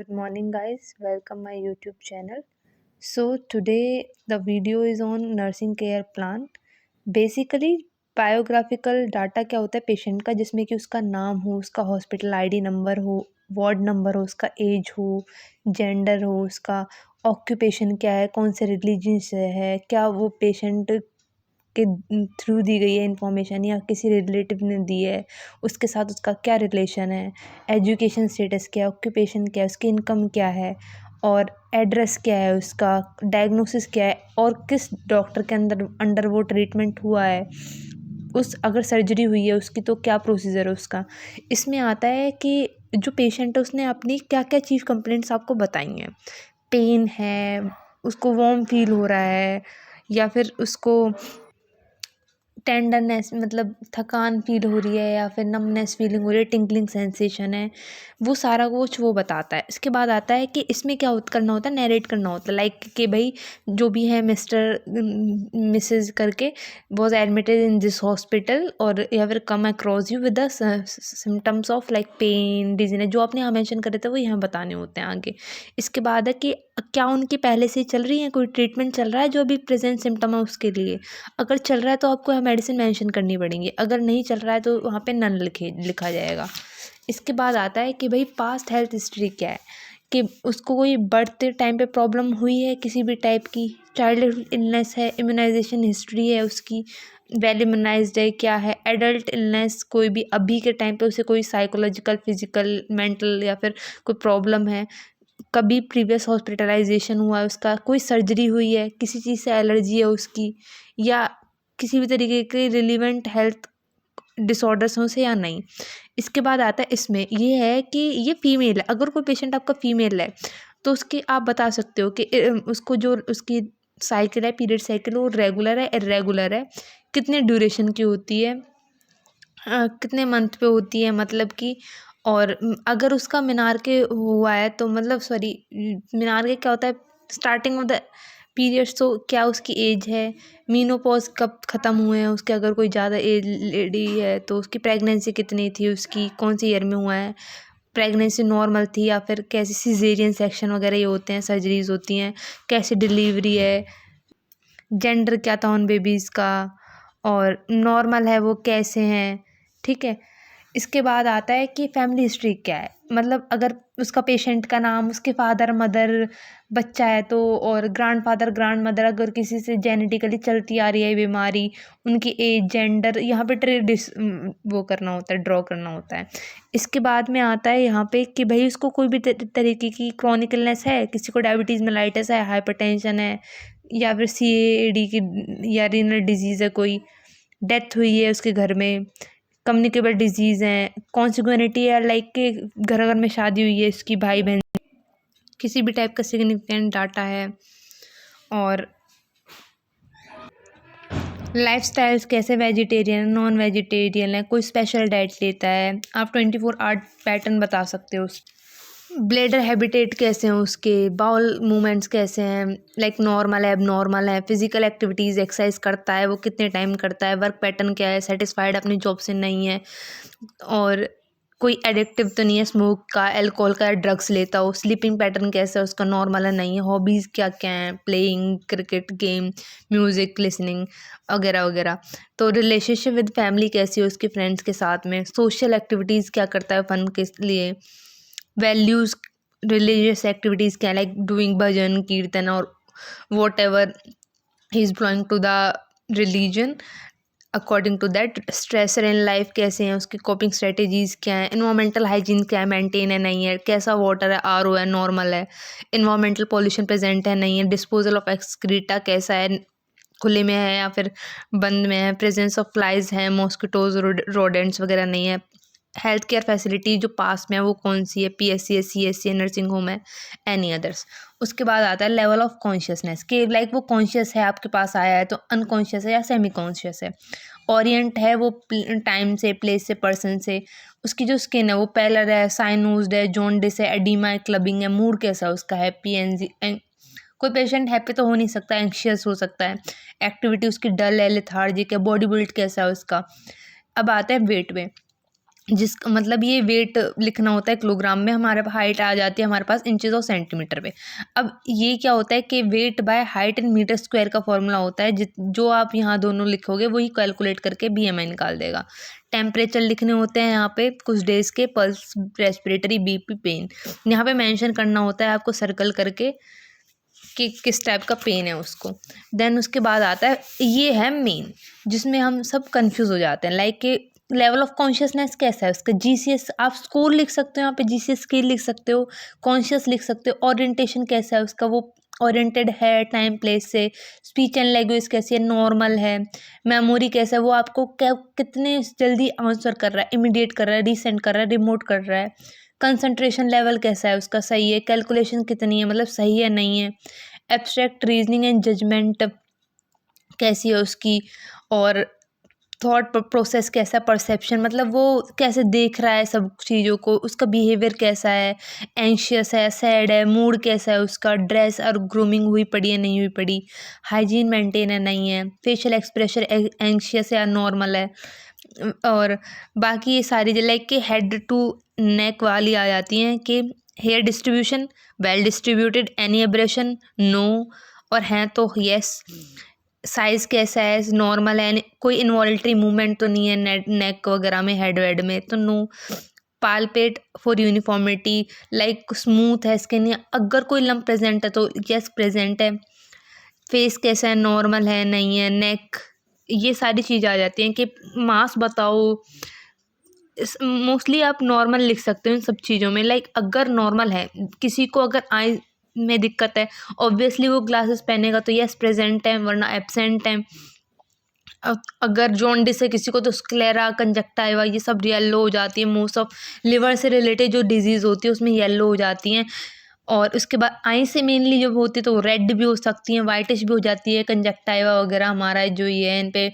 Good morning, guys. Welcome my YouTube channel. So today the video is on nursing care plan. Basically biographical data क्या होता है patient का, जिसमें कि उसका नाम हो, उसका हॉस्पिटल आईडी नंबर हो, वार्ड नंबर हो, उसका एज हो, जेंडर हो, उसका ऑक्यूपेशन क्या है, कौन से रिलीजन से है, क्या वो पेशेंट के थ्रू दी गई है इन्फॉर्मेशन या किसी रिलेटिव ने दी है, उसके साथ उसका क्या रिलेशन है, एजुकेशन स्टेटस क्या है, ऑक्यूपेशन क्या है, उसकी इनकम क्या है और एड्रेस क्या है, उसका डायग्नोसिस क्या है और किस डॉक्टर के अंडर वो ट्रीटमेंट हुआ है, उस अगर सर्जरी हुई है उसकी तो क्या प्रोसीजर है उसका। इसमें आता है कि जो पेशेंट है उसने अपनी क्या क्या चीफ कंप्लेंट्स आपको बताई हैं। पेन है, उसको वार्म फील हो रहा है, या फिर उसको टेंडरनेस मतलब थकान फील हो रही है, या फिर नमनेस फीलिंग हो रही है, टिंकलिंग सेंसेशन है, वो सारा कुछ वो बताता है। इसके बाद आता है कि इसमें क्या करना होता है, नरेट करना होता है, लाइक कि भाई जो भी है मिस्टर मिसेज करके was admitted in this hospital और या फिर come across you with the symptoms of like pain dizziness, जो आपने यहाँ मेंशन करे थे वो यहाँ बताने होते हैं आगे। इसके बाद है कि क्या उनकी पहले से चल रही है, कोई ट्रीटमेंट चल रहा है जो अभी प्रेजेंट सिम्टम है उसके लिए। अगर चल रहा है तो आपको यहाँ मेडिसिन मेंशन करनी पड़ेंगी, अगर नहीं चल रहा है तो वहाँ पे नन लिखा जाएगा। इसके बाद आता है कि भाई पास्ट हेल्थ हिस्ट्री क्या है, कि उसको कोई बर्थ टाइम पे प्रॉब्लम हुई है किसी भी टाइप की, चाइल्डहुड इलनेस है, इम्यूनाइजेशन हिस्ट्री है उसकी, वेल इम्यूनाइज्ड है क्या है, एडल्ट इलनेस कोई भी अभी के टाइम पे उसे कोई साइकोलॉजिकल फिजिकल मेंटल या फिर कोई प्रॉब्लम है, कभी प्रीवियस हॉस्पिटलाइजेशन हुआ है उसका, कोई सर्जरी हुई है, किसी चीज़ से एलर्जी है उसकी, या किसी भी तरीके के रिलीवेंट हेल्थ डिसऑर्डर्स हैं उसे या नहीं। इसके बाद आता है इसमें ये है कि ये फीमेल है, अगर कोई पेशेंट आपका फीमेल है तो उसके आप बता सकते हो कि उसको जो उसकी साइकिल है, पीरियड साइकिल, वो रेगुलर है इरेगुलर है, कितने ड्यूरेशन की होती है, कितने मंथ पे होती है मतलब कि, और अगर उसका मीनार के हुआ है तो मतलब सॉरी मीनार के क्या होता है, स्टार्टिंग ऑफ द पीरियड्स, तो क्या उसकी एज है, मीनोपॉज कब ख़त्म हुए हैं उसके, अगर कोई ज़्यादा एज लेडी है तो उसकी प्रेगनेंसी कितनी थी, उसकी कौन सी ईयर में हुआ है, प्रेगनेंसी नॉर्मल थी या फिर कैसी सीजेरियन सेक्शन वगैरह ये होते हैं, सर्जरीज होती हैं, कैसी डिलीवरी है, जेंडर क्या था उन बेबीज़ का, और नॉर्मल है वो कैसे हैं, ठीक है। इसके बाद आता है कि फैमिली हिस्ट्री क्या है, मतलब अगर उसका पेशेंट का नाम, उसके फादर मदर, बच्चा है तो, और ग्रैंड फादर ग्रैंड मदर अगर किसी से जेनेटिकली चलती आ रही है बीमारी, उनकी एज जेंडर यहाँ पे वो करना होता है, ड्रॉ करना होता है। इसके बाद में आता है यहाँ पे कि भाई उसको कोई भी तरीके की क्रॉनिक इलनेस है, किसी को डायबिटीज़ मेलाइटिस है, हाइपरटेंशन है, या फिर CAD की या रीनल डिजीज़ है, कोई डेथ हुई है उसके घर में, कम्युनिकेबल डिजीज़ हैं, कॉन्सिग्यूनिटी है, लाइक के घर घर में शादी हुई है इसकी भाई बहन, किसी भी टाइप का सिग्निफिकेंट डाटा है, और लाइफ स्टाइल्स कैसे, वेजिटेरियन नॉन वेजिटेरियन है, कोई स्पेशल डाइट लेता है, आप 24 आवर पैटर्न बता सकते हो। ब्लेडर हैबिटेट कैसे हैं उसके, बाउल मूवमेंट्स कैसे हैं, लाइक नॉर्मल है, एबनॉर्मल है, फिजिकल एक्टिविटीज़ एक्सरसाइज करता है वो कितने टाइम करता है, वर्क पैटर्न क्या है, सेटिस्फाइड अपनी जॉब से नहीं है, और कोई एडिक्टिव तो नहीं है स्मोक का, अल्कोहल का, ड्रग्स लेता हो, स्लीपिंग पैटर्न कैसा है उसका, नॉर्मल है नहीं है, हॉबीज़ क्या क्या हैं, playing cricket game, music listening वगैरह वगैरह। तो रिलेशनशिप विद फैमिली कैसी है उसके फ्रेंड्स के साथ में, सोशल एक्टिविटीज़ क्या करता है फन के लिए, वैल्यूज़ रिलीजियस एक्टिविटीज़ क्या, लाइक डूइंग भजन कीर्तन और whatever he is belong to the religion according to that. Stressor in life कैसे हैं उसकी, कोपिंग स्ट्रेटेजीज़ क्या है, इन्वायरमेंटल हाइजीन क्या है, मेंटेन है नहीं है, कैसा वाटर है, RO है नॉर्मल है, इन्वायरमेंटल पॉल्यूशन प्रेजेंट है नहीं है, डिस्पोजल ऑफ एक्सक्रीटा कैसा है, खुले में है या फिर बंद में है, प्रेजेंस ऑफ फ्लाइज है, मॉस्किटोज रोडेंट्स वगैरह नहीं है, हेल्थ केयर फैसिलिटी जो पास में है वो कौन सी है, PSC है, CSC है, नर्सिंग होम है, एनी अदर्स। उसके बाद आता है लेवल ऑफ कॉन्शियसनेस, कि लाइक वो कॉन्शियस है आपके पास आया है तो अनकॉन्शियस है या सेमी कॉन्शियस है, ओरिएंट है वो टाइम से, प्लेस से, पर्सन से, उसकी जो स्किन है वो पेलर है, साइनोज्ड है, जॉन्डिस है, एडिमा है, क्लबिंग है, मूड कैसा उसका है, PNG, कोई पेशेंट हैप्पी तो हो नहीं सकता, एंक्शियस हो सकता है, एक्टिविटी उसकी डल है, लेथार्जिक है, बॉडी बिल्ड कैसा है उसका। अब आता है वेट में, जिसका मतलब ये वेट लिखना होता है किलोग्राम में, हमारे हाइट आ जाती है हमारे पास इंचेस और सेंटीमीटर पे। अब ये क्या होता है कि weight by height in metre square का फॉर्मूला होता है, जो आप यहाँ दोनों लिखोगे वही कैलकुलेट करके बीएमआई निकाल देगा। टेम्परेचर लिखने होते हैं यहाँ पे कुछ डेज के, पल्स, रेस्पिरेटरी, बीपी, पेन, यहाँ पे मेंशन करना होता है आपको सर्कल करके कि किस टाइप का पेन है उसको। देन उसके बाद आता है, ये है मेन, जिसमें हम सब कंफ्यूज हो जाते हैं, लाइक कि लेवल ऑफ कॉन्शियसनेस कैसा है उसका। जीसीएस आप स्कोर लिख सकते हो, यहाँ पे जीसीएस स्केल लिख सकते हो, कॉन्शियस लिख सकते हो, ओरिएंटेशन कैसा है उसका, वो ओरिएंटेड है टाइम प्लेस से, स्पीच एंड लैंग्वेज कैसी है, नॉर्मल है, मेमोरी कैसा है, वो आपको कितने जल्दी आंसर कर रहा है, इमीडिएट कर रहा है, रिसेंट कर रहा है, रिमोट कर रहा है, कंसंट्रेशन लेवल कैसा है उसका, सही है, कैलकुलेशन कितनी है, मतलब सही है नहीं है, एब्स्ट्रैक्ट रीजनिंग एंड जजमेंट कैसी है उसकी, और थॉट प्रोसेस कैसा है, परसेप्शन मतलब वो कैसे देख रहा है सब चीज़ों को, उसका बिहेवियर कैसा है, एंशियस है, सैड है, मूड कैसा है उसका, ड्रेस और ग्रूमिंग हुई पड़ी है नहीं हुई पड़ी, हाइजीन मेंटेन है नहीं है, फेशियल एक्सप्रेशन एंशियस है या नॉर्मल है, और बाकी ये सारी लाइक कि हेड टू नेक वाली आ जाती हैं कि hair distribution well distributed, any abrasion no, और हैं तो यस, साइज़ कैसा है, नॉर्मल है, कोई इनवॉल्ट्री मूवमेंट तो नहीं है नेक वगैरह में, हेड वेड में तो no, palpate for uniformity, like smooth है स्किन, अगर कोई लम्प प्रेजेंट है तो यस प्रेजेंट है, फेस कैसा है, नॉर्मल है नहीं है, नेक, ये सारी चीज़ आ जाती हैं कि मास बताओ। मोस्टली आप नॉर्मल लिख सकते हो इन सब चीज़ों में, लाइक अगर नॉर्मल है, किसी को अगर आई में दिक्कत है ऑब्वियसली वो ग्लासेस पहनेगा तो यस प्रेजेंट है, वरना एब्सेंट है। अगर जॉन्डिस है किसी को तो स्क्लेरा, कंजक्टाइवा, ये सब येलो हो जाती है, मोस्ट ऑफ लिवर से रिलेटेड जो डिजीज़ होती है उसमें येलो हो जाती हैं। और उसके बाद आई से मेनली जब होती है तो रेड भी हो सकती हैं, वाइटिश भी हो जाती है, कंजक्टाइवा वगैरह हमारा जो ये है इन पे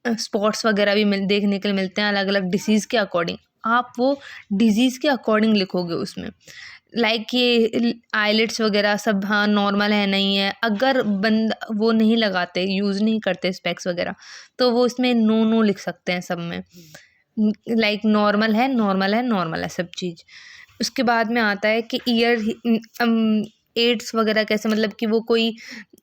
स्पॉट्स वगैरह भी देखने के लिए मिलते हैं अलग अलग डिसीज़ के अकॉर्डिंग। आप वो डिजीज़ के अकॉर्डिंग लिखोगे उसमें, लाइक ये आईलिड्स वगैरह सब हाँ नॉर्मल है नहीं है, अगर बंद वो नहीं लगाते, यूज़ नहीं करते स्पेक्स वगैरह, तो वो इसमें नो नो लिख सकते हैं सब में, लाइक नॉर्मल है नॉर्मल है नॉर्मल है सब चीज़। उसके बाद में आता है कि ईयर एड्स वगैरह कैसे, मतलब कि वो कोई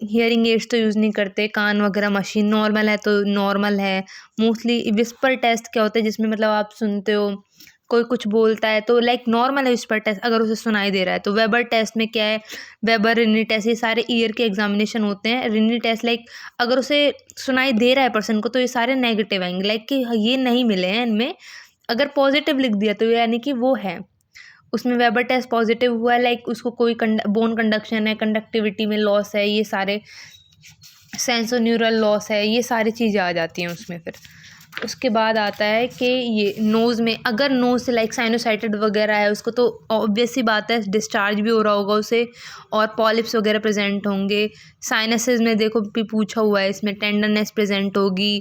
हियरिंग एड्स तो यूज़ नहीं करते, कान वगैरह मशीन, नॉर्मल है तो नॉर्मल है। मोस्टली विस्पर टेस्ट क्या होता है जिसमें मतलब आप सुनते हो कोई कुछ बोलता है तो लाइक नॉर्मल है विस्पर टेस्ट, अगर उसे सुनाई दे रहा है तो। वेबर टेस्ट में क्या है, वेबर रिनी टेस्ट, ये सारे ईयर के एग्जामिनेशन होते हैं। रिनी टेस्ट लाइक अगर उसे सुनाई दे रहा है पर्सन को तो ये सारे नेगेटिव आएंगे, लाइक कि ये नहीं मिले हैं इनमें, अगर पॉजिटिव लिख दिया तो यानी कि वो है। उसमें वेबर टेस्ट पॉजिटिव हुआ है, लाइक उसको कोई बोन कंडक्शन है, कंडक्टिविटी में लॉस है, ये सारे सेंसोन्यूरल लॉस है, ये सारी चीज़ें आ जाती हैं उसमें। फिर उसके बाद आता है कि ये नोज़ में, अगर नोज़ से लाइक साइनोसाइटिड वगैरह है उसको तो ऑब्वियस सी बात है डिस्चार्ज भी हो रहा होगा उसे, और पॉलिप्स वगैरह प्रेजेंट होंगे। साइनसेस में देखो भी पूछा हुआ है, इसमें टेंडरनेस प्रेजेंट होगी।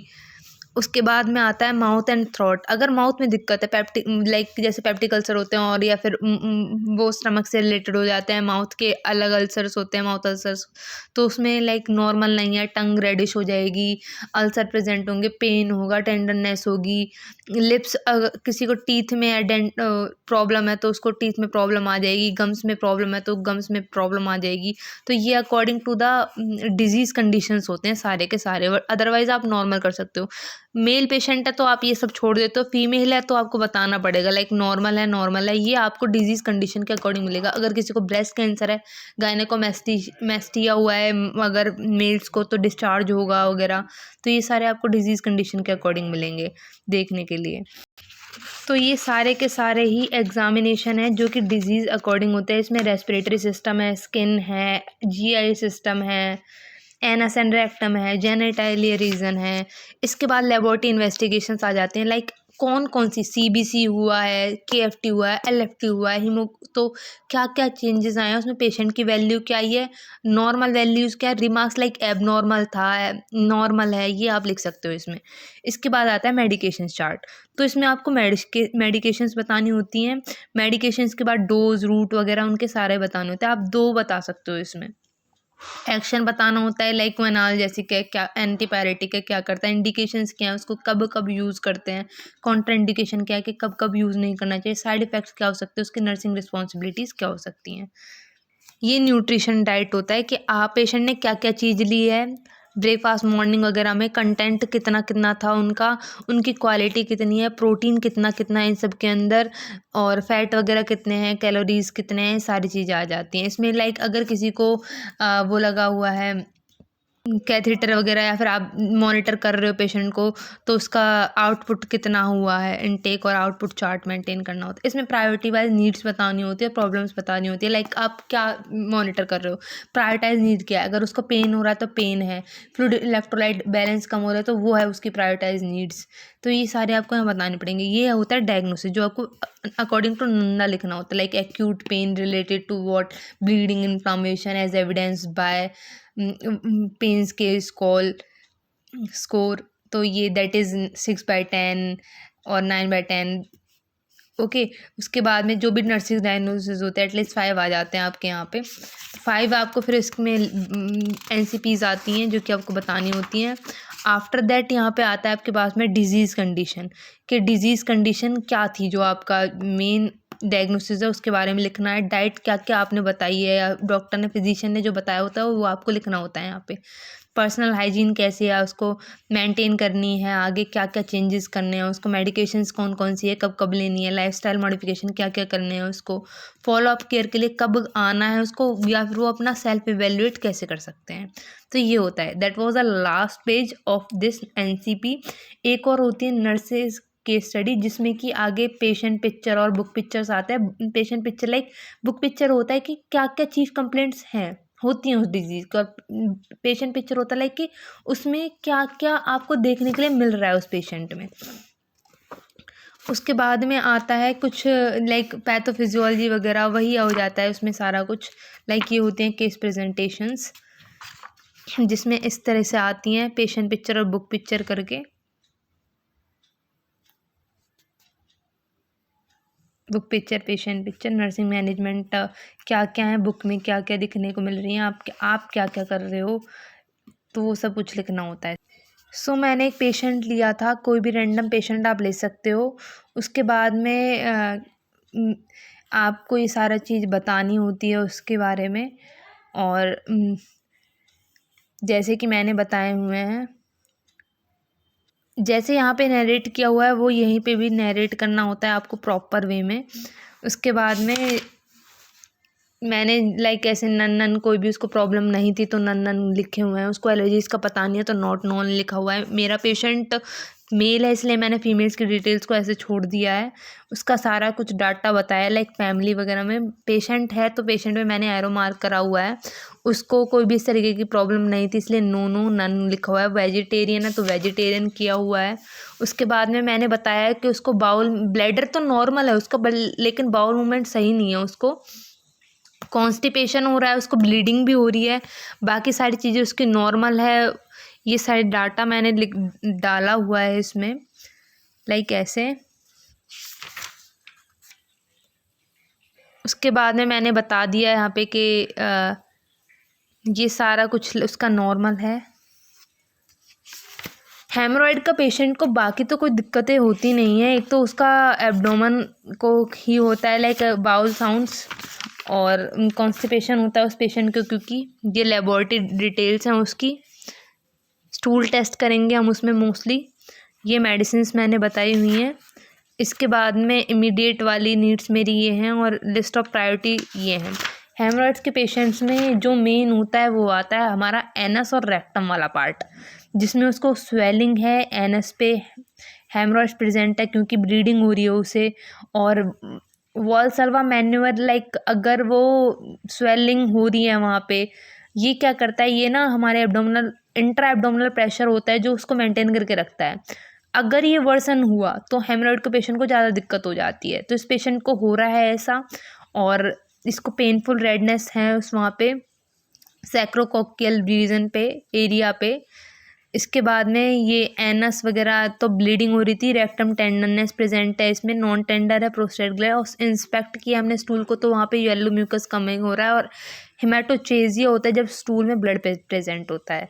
उसके बाद में आता है माउथ एंड थ्रोट, अगर माउथ में दिक्कत है, पेप्टिक लाइक जैसे पेप्टिक अल्सर होते हैं, और या फिर वो स्टमक से रिलेटेड हो जाते हैं, माउथ के अलग अल्सर्स होते हैं, माउथ अल्सर्स, तो उसमें लाइक नॉर्मल नहीं है, टंग रेडिश हो जाएगी, अल्सर प्रेजेंट होंगे, पेन होगा, टेंडरनेस होगी। लिप्स, अगर किसी को टीथ में डेंट प्रॉब्लम है तो उसको टीथ में प्रॉब्लम आ जाएगी, गम्स में प्रॉब्लम है तो गम्स में प्रॉब्लम आ जाएगी। तो ये according to the disease conditions होते हैं सारे के सारे, अदरवाइज आप नॉर्मल कर सकते हो। मेल पेशेंट है तो आप ये सब छोड़ देते हो, फीमेल है तो आपको बताना पड़ेगा लाइक नॉर्मल है नॉर्मल है, ये आपको डिजीज़ कंडीशन के अकॉर्डिंग मिलेगा। अगर किसी को ब्रेस्ट कैंसर है, गायनेकोमेस्टिया हुआ है अगर मेल्स को, तो डिस्चार्ज होगा वगैरह, तो ये सारे आपको डिजीज़ कंडीशन के अकॉर्डिंग मिलेंगे देखने के लिए। तो ये सारे के सारे ही एग्जामिनेशन है जो कि डिजीज़ अकॉर्डिंग होते हैं। इसमें रेस्पिरेटरी सिस्टम है, स्किन है, जीआई सिस्टम है, एनस एंड रेक्टम है, जेनिटलियर रीजन है। इसके बाद लेबोरेटरी इन्वेस्टिगेशंस आ जाते हैं, लाइक कौन कौन सी सीबीसी हुआ है, केएफटी हुआ है, एलएफटी हुआ है, हीमो, तो क्या क्या चेंजेस आए हैं उसमें, पेशेंट की वैल्यू क्या आई है, नॉर्मल वैल्यूज़ क्या है, रिमार्क्स लाइक एबनॉर्मल था, नॉर्मल है, ये आप लिख सकते हो इसमें। इसके बाद आता है मेडिकेशन चार्ट, तो इसमें आपको मेडिकेशंस बतानी होती हैं। मेडिकेशंस के बाद डोज, रूट वगैरह उनके सारे बताने होते हैं, आप 2 बता सकते हो इसमें। एक्शन बताना होता है, लाइक वो एनाल्जेसिक है क्या, एंटीपायरेटिक है क्या करता है, इंडिकेशंस क्या है, उसको कब कब यूज़ करते हैं, कॉन्ट्रा इंडिकेशन क्या है कि कब कब यूज़ नहीं करना चाहिए, साइड इफ़ेक्ट्स क्या हो सकते हैं, उसकी नर्सिंग रिस्पॉन्सिबिलिटीज़ क्या हो सकती हैं। ये न्यूट्रिशन डाइट होता है कि आप पेशेंट ने क्या क्या चीज़ ली है, ब्रेकफास्ट मॉर्निंग वगैरह में कंटेंट कितना कितना था उनका, उनकी क्वालिटी कितनी है, प्रोटीन कितना कितना है इन सब के अंदर, और फैट वगैरह कितने हैं, कैलोरीज कितने हैं, सारी चीज़ें आ जाती हैं इसमें। लाइक अगर किसी को वो लगा हुआ है कैथेटर वगैरह, या फिर आप मॉनिटर कर रहे हो पेशेंट को, तो उसका आउटपुट कितना हुआ है, इनटेक और आउटपुट चार्ट मेंटेन करना होता है इसमें। प्रायोरिटी वाइज नीड्स बतानी होती है, प्रॉब्लम्स बतानी होती है। लाइक आप क्या मॉनिटर कर रहे हो, प्रायोरिटाइज नीड क्या है, अगर उसको पेन हो रहा है तो पेन है, फ्लूइड इलेक्ट्रोलाइट बैलेंस कम हो रहा है तो वो है उसकी प्रायोरिटाइज नीड्स। तो ये सारे आपको यहाँ बताने पड़ेंगे। ये होता है डायग्नोसिस, जो आपको अकॉर्डिंग टू नंदा लिखना होता है। Like acute pain related to what, bleeding, inflammation as evidence by pain score. तो ये दैट इज़ 6/10 और 9/10। ओके, उसके बाद में जो भी नर्सिंग डायग्नोसिस होते हैं एटलीस्ट 5 आ जाते हैं आपके यहाँ पे। 5 आपको फिर इसमें NCPs आती हैं जो कि आपको बतानी होती हैं। आफ्टर दैट यहाँ पे आता है आपके पास में डिजीज़ कंडीशन, कि डिजीज़ कंडीशन क्या थी, जो आपका मेन डायग्नोसिस है उसके बारे में लिखना है। डाइट क्या क्या आपने बताई है या डॉक्टर ने, फिजिशियन ने जो बताया होता है वो आपको लिखना होता है यहाँ पे। पर्सनल हाइजीन कैसे है उसको मेंटेन करनी है, आगे क्या क्या चेंजेस करने हैं उसको, मेडिकेशंस कौन कौन सी है, कब कब लेनी है, लाइफस्टाइल मॉडिफिकेशन क्या क्या करने हैं उसको, फॉलो अप केयर के लिए कब आना है उसको, या फिर वो अपना सेल्फ इवेल्युएट कैसे कर सकते हैं। तो ये होता है। That was the last page of this NCP। एक और होती है नर्सेज केस स्टडी, जिसमें कि आगे पेशेंट पिक्चर और बुक पिक्चर्स आते हैं। Patient picture like book picture होता है कि क्या क्या चीफ कंप्लेंट्स हैं होती हैं उस डिजीज़ का। पेशेंट पिक्चर होता है लाइक कि उसमें क्या क्या आपको देखने के लिए मिल रहा है उस पेशेंट में। उसके बाद में आता है कुछ लाइक पैथोफिजियोलॉजी वगैरह, वही हो जाता है उसमें सारा कुछ। लाइक ये होते हैं केस प्रेजेंटेशंस, जिसमें इस तरह से आती हैं पेशेंट पिक्चर और बुक पिक्चर करके। Book picture, patient picture, nursing management क्या क्या है बुक में, क्या क्या दिखने को मिल रही हैं, आप क्या क्या कर रहे हो, तो वो सब कुछ लिखना होता है। सो मैंने एक पेशेंट लिया था, कोई भी रैंडम पेशेंट आप ले सकते हो। उसके बाद में आपको ये सारा चीज़ बतानी होती है उसके बारे में। और जैसे कि मैंने बताए हुए हैं, जैसे यहाँ पे नरेट किया हुआ है वो यहीं पे भी नरेट करना होता है आपको प्रॉपर वे में। उसके बाद में मैंने लाइक ऐसे नन कोई भी उसको प्रॉब्लम नहीं थी तो नन लिखे हुए हैं। उसको एलर्जीज़ का पता नहीं है तो नॉट नोन लिखा हुआ है। मेरा पेशेंट मेल है इसलिए मैंने फीमेल्स की डिटेल्स को ऐसे छोड़ दिया है। उसका सारा कुछ डाटा बताया लाइक फैमिली वगैरह में। पेशेंट है तो पेशेंट में मैंने एरो मार्क करा हुआ है। उसको कोई भी इस तरीके की प्रॉब्लम नहीं थी इसलिए नो नो नन लिखा हुआ है। वेजिटेरियन है तो वेजिटेरियन किया हुआ है। उसके बाद में मैंने बताया कि उसको बाउल ब्लैडर तो नॉर्मल है उसका, लेकिन बाउल मूवमेंट सही नहीं है, उसको कॉन्स्टिपेशन हो रहा है, उसको ब्लीडिंग भी हो रही है, बाकी सारी चीज़ें उसकी नॉर्मल है। ये सारे डाटा मैंने डाला हुआ है इसमें लाइक ऐसे। उसके बाद में मैंने बता दिया यहाँ पे कि ये सारा कुछ उसका नॉर्मल है। हेमरॉइड का पेशेंट को बाकी तो कोई दिक्कतें होती नहीं है। एक तो उसका एब्डोमेन को ही होता है लाइक बाउल साउंड्स, और कॉन्स्टिपेशन होता है उस पेशेंट को, क्योंकि ये लेबोरेटरी डिटेल्स हैं उसकी। स्टूल टेस्ट करेंगे हम उसमें मोस्टली। ये मेडिसिन्स मैंने बताई हुई हैं। इसके बाद में इमीडिएट वाली नीड्स मेरी ये हैं और लिस्ट ऑफ प्रायोरिटी ये हैं। हेमरॉइड्स के पेशेंट्स में जो मेन होता है वो आता है हमारा एनस और रेक्टम वाला पार्ट, जिसमें उसको स्वेलिंग है एनस पे, हेमरॉइड्स प्रेजेंट है क्योंकि ब्लीडिंग हो रही है उसे। और वॉल्सल्वा मैन्युअर लाइक अगर वो स्वेलिंग हो रही है वहाँ पे, ये क्या करता है, ये ना हमारे एब्डोमिनल इंट्रा एब्डोमिनल प्रेशर होता है जो उसको मेंटेन करके रखता है। अगर ये वर्सन हुआ तो हेमरॉइड के पेशेंट को ज़्यादा दिक्कत हो जाती है। तो इस पेशेंट को हो रहा है ऐसा, और इसको पेनफुल रेडनेस है उस वहाँ पे सैक्रोकोक्कियल रीजन पे, एरिया पे। इसके बाद में ये एनस वगैरह तो ब्लीडिंग हो रही थी। रेक्टम टेंडरनेस प्रेजेंट है इसमें, नॉन टेंडर है प्रोस्टेट ग्लैंड। इंस्पेक्ट किया हमने स्टूल को तो वहाँ पे येलो म्यूकस कमिंग हो रहा है, और हेमाटोचेजिया होता है जब स्टूल में ब्लड प्रेजेंट होता है।